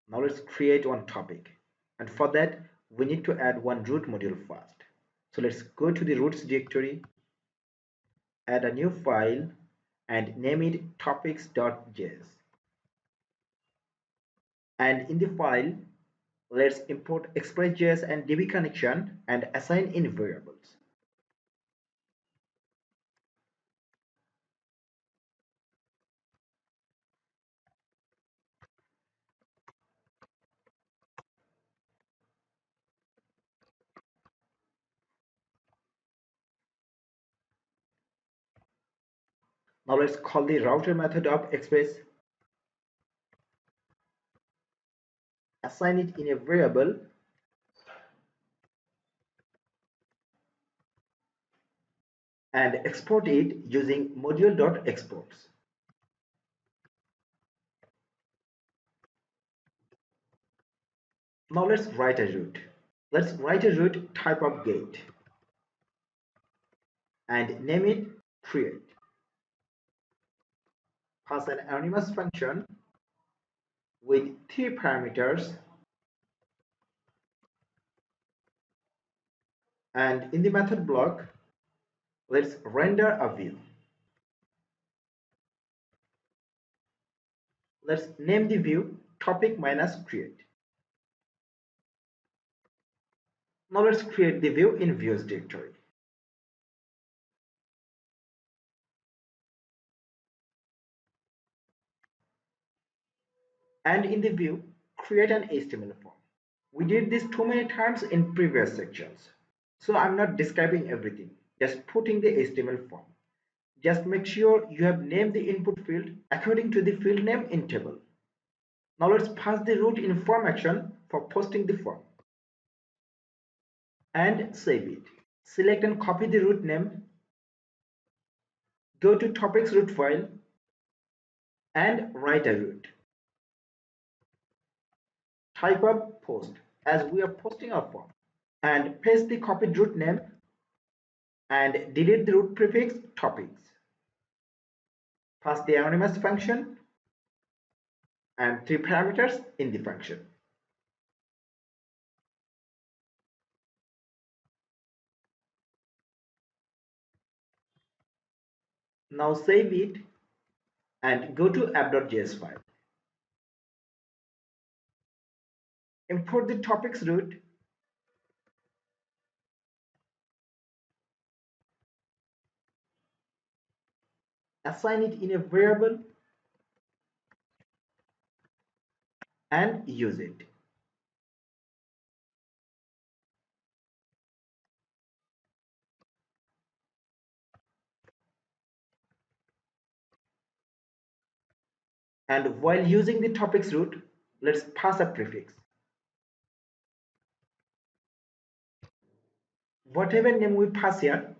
Now let's create one topic. And for that, we need to add one root module first. So let's go to the roots directory, add a new file, and name it topics.js. And in the file, let's import ExpressJS and DB connection and assign in variables. Now let's call the router method of Express, assign it in a variable, and export it using module.exports. Now let's write a root. Let's write a root type of get and name it create. Pass an anonymous function with 3 parameters, and in the method block, let's render a view. Let's name the view topic-create. Now let's create the view in views directory. And in the view, create an HTML form. We did this too many times in previous sections, so I'm not describing everything, just putting the HTML form. Just make sure you have named the input field according to the field name in table. Now let's pass the root in form action for posting the form. And save it. Select and copy the root name. Go to topics root file and write a root. Type up post as we are posting our form, and paste the copied root name and delete the root prefix topics. Pass the anonymous function and 3 parameters in the function. Now save it and go to app.js file. Import the topics root, assign it in a variable, and use it. And while using the topics root, let's pass a prefix. Whatever name we pass here,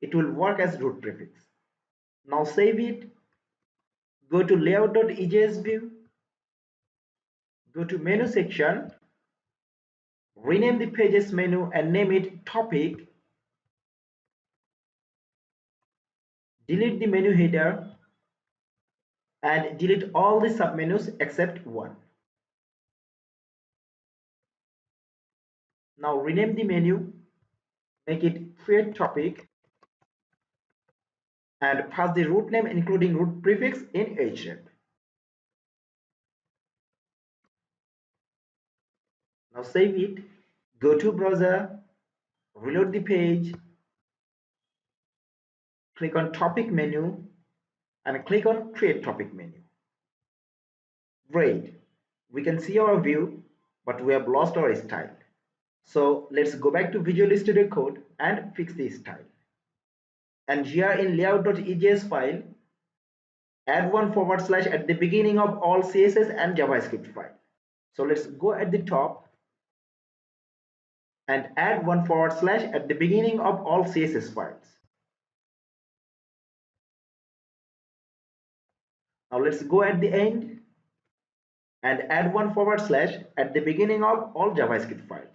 it will work as root prefix. Now save it, go to layout.ejs view, go to menu section, rename the pages menu and name it topic, delete the menu header, and delete all the submenus except one. Now rename the menu, make it create topic, and pass the root name including root prefix in href. Now save it, go to browser, reload the page, click on topic menu, and click on create topic menu. Great, we can see our view, but we have lost our style. So let's go back to Visual Studio Code and fix the style. And here in layout.ejs file, add one / at the beginning of all CSS and JavaScript file. So let's go at the top and add one / at the beginning of all CSS files. Now let's go at the end and add one / at the beginning of all JavaScript files.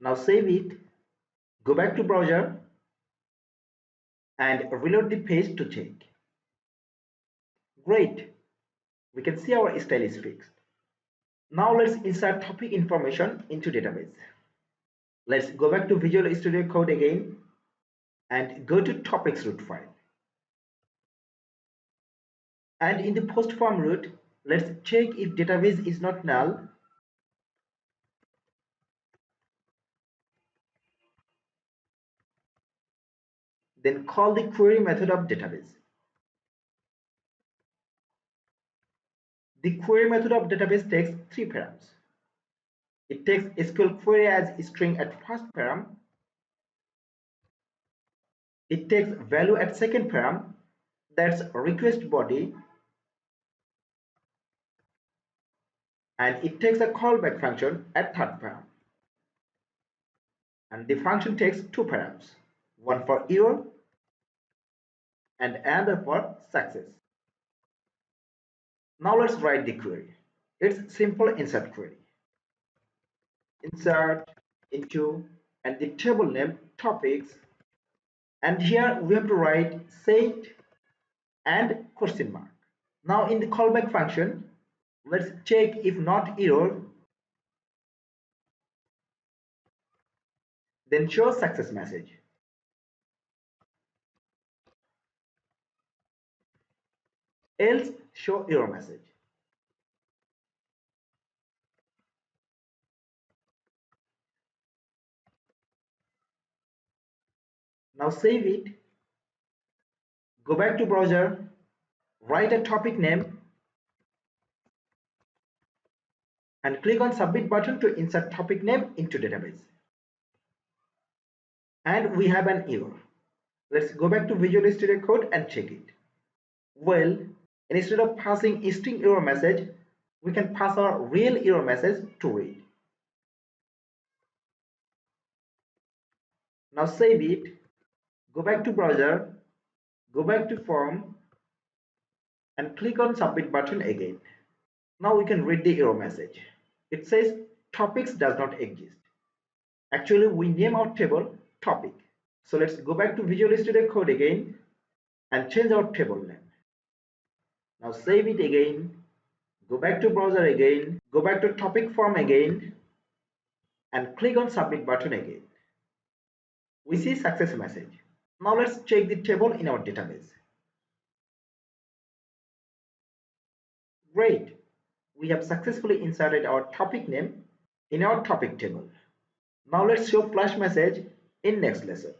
Now save it, go back to browser and reload the page to check. Great! We can see our style is fixed. Now let's insert topic information into database. Let's go back to Visual Studio Code again and go to topics root file. And in the post form root, let's check if database is not null. Then call the query method of database. The query method of database takes 3 params. It takes SQL query as string at first param. It takes value at second param, that's request body, and it takes a callback function at third param. And the function takes 2 params, one for error and another for success. Now let's write the query. It's simple insert query. Insert into and the table name topics, and here we have to write set and question mark. Now in the callback function, let's check if not error, then show success message. Else show error message. Now save it, go back to browser, write a topic name and click on submit button to insert topic name into database. And we have an error. Let's go back to Visual Studio Code and check it. Well, instead of passing string error message, we can pass our real error message to read. Now save it, go back to browser, go back to form and click on submit button again. Now we can read the error message. It says topics does not exist. Actually, we name our table topic. So let's go back to Visual Studio Code again and change our table name. Now save it again, go back to browser again, go back to topic form again and click on submit button again. We see success message. Now let's check the table in our database. Great! We have successfully inserted our topic name in our topic table. Now let's show flash message in next lesson.